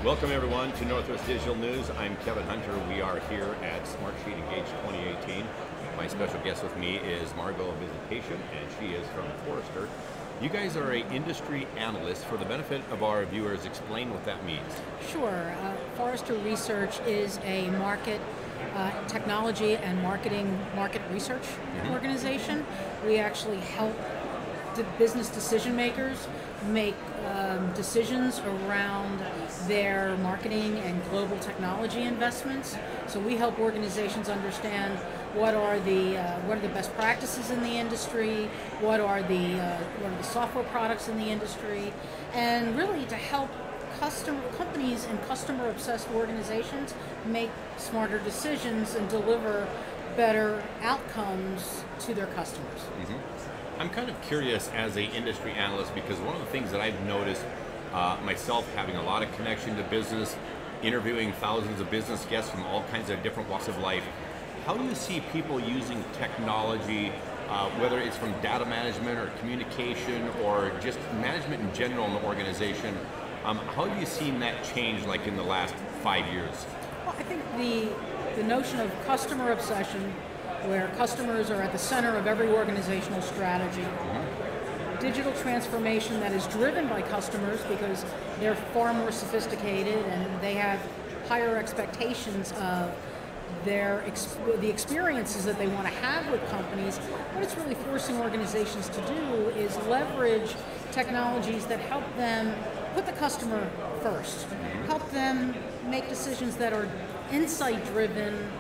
Welcome everyone to Northwest Digital News. I'm Kevin Hunter. We are here at SmartSheet ENGAGE' 2018. My special guest with me is Margo Visitacion, and she is from Forrester. You guys are an industry analyst. For the benefit of our viewers, explain what that means. Sure. Forrester Research is a market technology and market research organization. We actually help the business decision makers make decisions around their marketing and global technology investments. So we help organizations understand what are the best practices in the industry, what are the software products in the industry, and really to help companies and customer-obsessed organizations make smarter decisions and deliver better outcomes to their customers. I'm kind of curious as an industry analyst, because one of the things that I've noticed myself, having a lot of connection to business, interviewing thousands of business guests from all kinds of different walks of life, how do you see people using technology, whether it's from data management or communication or just management in general in the organization? How have you seen that change like in the last 5 years? Well, I think the notion of customer obsession, where customers are at the center of every organizational strategy. Digital transformation that is driven by customers because they're far more sophisticated and they have higher expectations of the experiences that they want to have with companies. What it's really forcing organizations to do is leverage technologies that help them put the customer first, help them make decisions that are insight-driven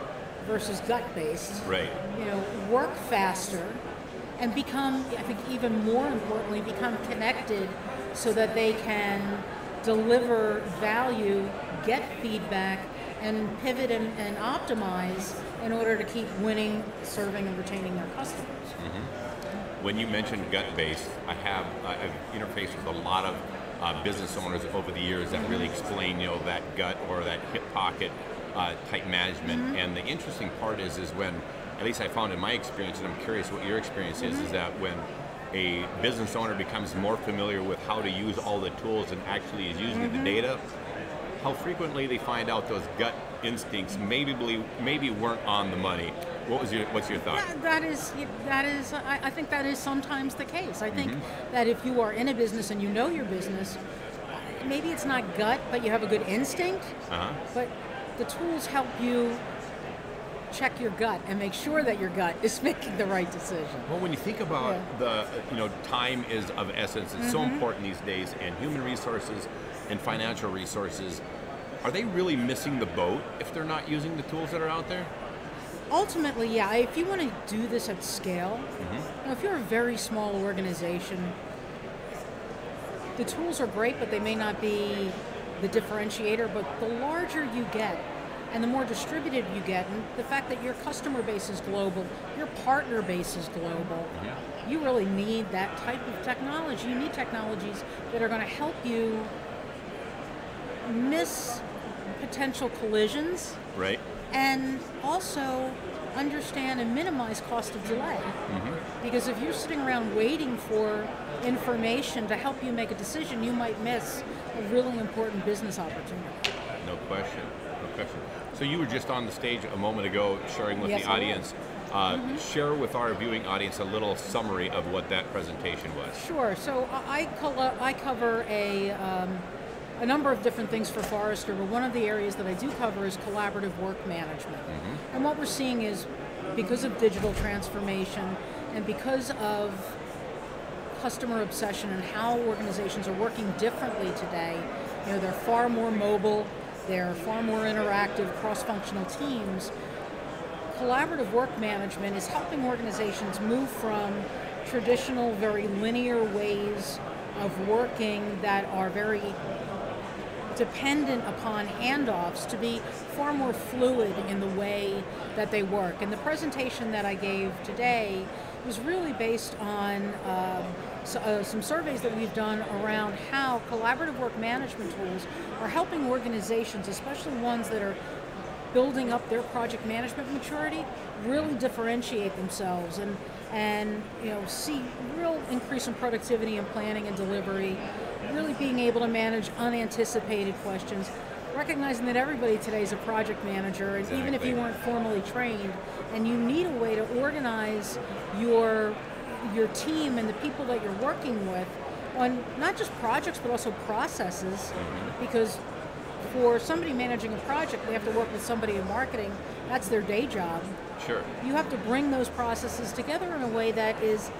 versus gut-based, right? Work faster, and become, I think even more importantly, become connected so that they can deliver value, get feedback, and pivot and optimize in order to keep winning, serving, and retaining their customers. When you mentioned gut-based, I've interfaced with a lot of business owners over the years that really explain, that gut or that hip pocket type management. And the interesting part is when, at least I found in my experience, and I'm curious what your experience is that when a business owner becomes more familiar with how to use all the tools and actually is using the data, how frequently they find out those gut instincts maybe weren't on the money. What's your thought? I think that is sometimes the case. I think that if you are in a business and you know your business, maybe it's not gut, but you have a good instinct, but the tools help you check your gut and make sure that your gut is making the right decision. Well, when you think about time is of essence, it's so important these days, and human resources and financial resources, are they really missing the boat if they're not using the tools that are out there? Ultimately, yeah. If you want to do this at scale, if you're a very small organization, the tools are great, but they may not be the differentiator. But the larger you get, and the more distributed you get, and the fact that your customer base is global, your partner base is global, you really need that type of technology. You need technologies that are going to help you miss potential collisions, right? And also understand and minimize cost of delay. Because if you're sitting around waiting for information to help you make a decision, you might miss a really important business opportunity. No question. So you were just on the stage a moment ago sharing with the audience. Share with our viewing audience a little summary of what that presentation was. Sure. So I cover a number of different things for Forrester, but one of the areas that I do cover is collaborative work management. And what we're seeing is, because of digital transformation and because of customer obsession and how organizations are working differently today, they're far more mobile, they're far more interactive, cross-functional teams. Collaborative work management is helping organizations move from traditional, very linear ways of working that are very dependent upon handoffs to be far more fluid in the way that they work. And the presentation that I gave today was really based on some surveys that we've done around how collaborative work management tools are helping organizations, especially ones that are building up their project management maturity, really differentiate themselves and see real increase in productivity and planning and delivery, really being able to manage unanticipated questions, recognizing that everybody today is a project manager, and even if you weren't formally trained, and you need a way to organize your team and the people that you're working with on not just projects but also processes, because for somebody managing a project, they have to work with somebody in marketing. That's their day job. Sure. You have to bring those processes together in a way that is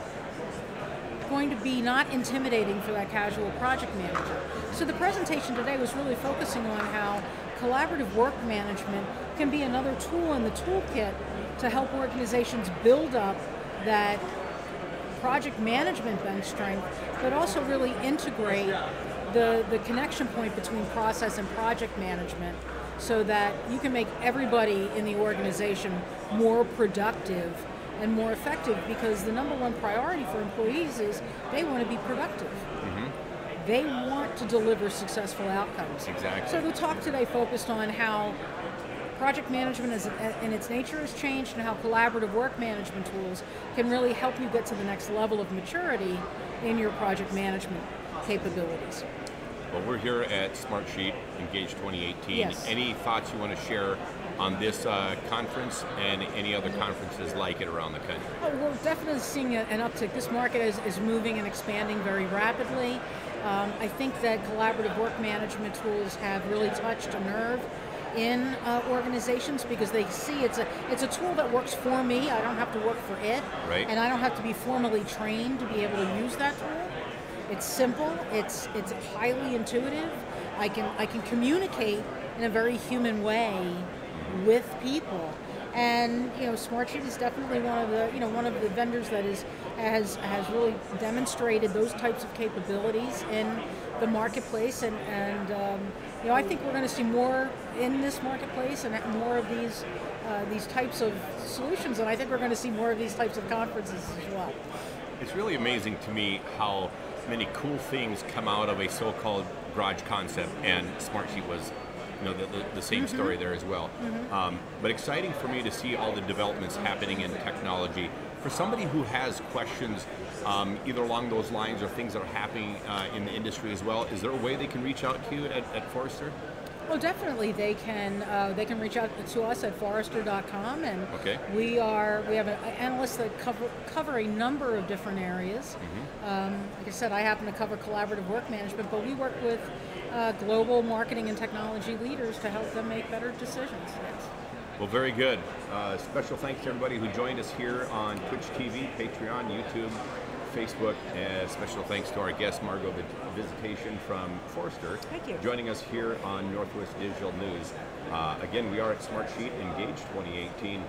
going to be not intimidating for that casual project manager. So the presentation today was really focusing on how collaborative work management can be another tool in the toolkit to help organizations build up that project management bench strength, but also really integrate the connection point between process and project management so that you can make everybody in the organization more productive and more effective, because the number one priority for employees is they want to be productive. They want to deliver successful outcomes. Exactly. So the talk today focused on how project management in its nature has changed and how collaborative work management tools can really help you get to the next level of maturity in your project management capabilities. Well, we're here at SmartSheet, ENGAGE 2018. Yes. Any thoughts you want to share on this conference and any other conferences like it around the country? Oh, we're definitely seeing an uptick. This market is moving and expanding very rapidly. I think that collaborative work management tools have really touched a nerve in organizations, because they see it's a tool that works for me. I don't have to work for it, right. And I don't have to be formally trained to be able to use that tool. It's simple. It's highly intuitive. I can communicate in a very human way with people, and SmartSheet is definitely one of the vendors that has really demonstrated those types of capabilities in the marketplace, and I think we're going to see more in this marketplace and more of these types of solutions, and I think we're going to see more of these types of conferences as well. It's really amazing to me how many cool things come out of a so-called garage concept, and SmartSheet was the same story there as well. But exciting for me to see all the developments happening in technology. For somebody who has questions either along those lines or things that are happening in the industry as well, is there a way they can reach out to you at Forrester? Oh, definitely. They can reach out to us at Forrester.com, and okay. we have analysts that cover a number of different areas. Like I said, I happen to cover collaborative work management, but we work with global marketing and technology leaders to help them make better decisions. Yes. Well, very good. Special thanks to everybody who joined us here on Twitch TV, Patreon, YouTube, Facebook, and special thanks to our guest, Margo Visitacion from Forrester. Thank you. Joining us here on Northwest Digital News. Again, we are at SmartSheet ENGAGE 2018.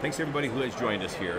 Thanks to everybody who has joined us here.